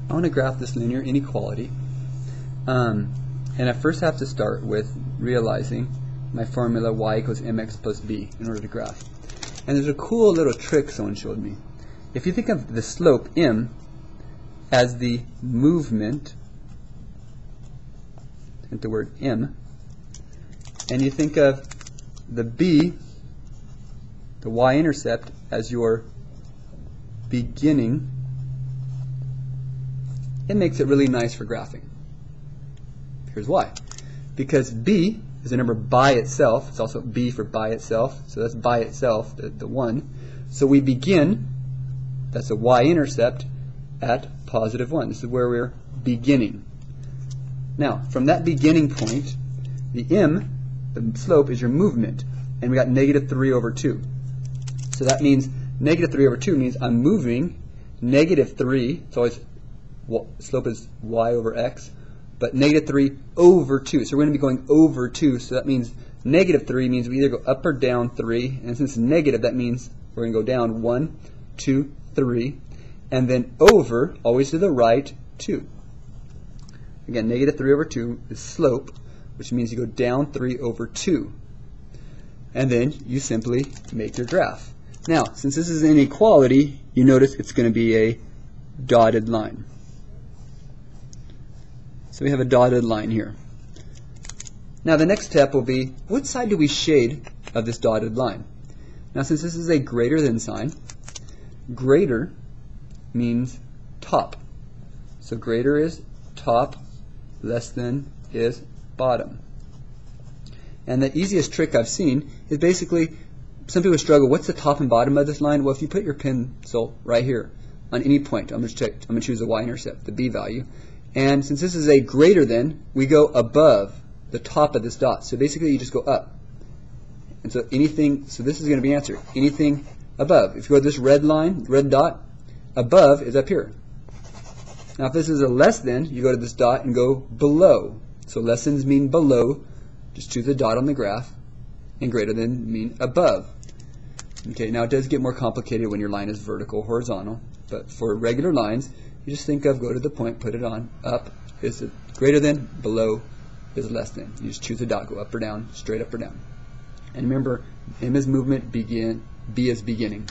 I want to graph this linear inequality, and I first have to start with realizing my formula y equals mx plus b in order to graph. And there's a cool little trick someone showed me. If you think of the slope m as the movement, hit the word m, and you think of the b, the y-intercept, as your beginning, it makes it really nice for graphing. Here's why. Because b is a number by itself. It's also b for by itself. So that's by itself, the 1. So we begin, that's a y-intercept, at positive 1. This is where we're beginning. Now, from that beginning point, the m, the slope, is your movement. And we got negative 3 over 2. So that means negative 3 over 2 means I'm moving negative 3. It's always, slope is y over x. But negative 3 over 2. So we're going to be going over 2. So that means negative 3 means we either go up or down 3. And since it's negative, that means we're going to go down 1, 2, 3. And then over, always to the right, 2. Again, negative 3 over 2 is slope, which means you go down 3 over 2. And then you simply make your graph. Now, since this is an inequality, you notice it's going to be a dotted line. So we have a dotted line here. Now the next step will be, what side do we shade of this dotted line? Now since this is a greater than sign, greater means top. So greater is top, less than is bottom. And the easiest trick I've seen is basically, some people struggle, what's the top and bottom of this line? Well, if you put your pencil right here on any point, I'm going to choose the y-intercept, the b value. And since this is a greater than, we go above the top of this dot. So basically you just go up. And so anything, so this is going to be answered. Anything above. If you go to this red line, red dot, above is up here. Now if this is a less than, you go to this dot and go below. So less than mean below. Just choose a dot on the graph. And greater than mean above. Okay, now it does get more complicated when your line is vertical, horizontal. But for regular lines, you just think of, go to the point, put it on, up is greater than, below is less than. You just choose a dot, go up or down, straight up or down. And remember, m is movement, B is beginning.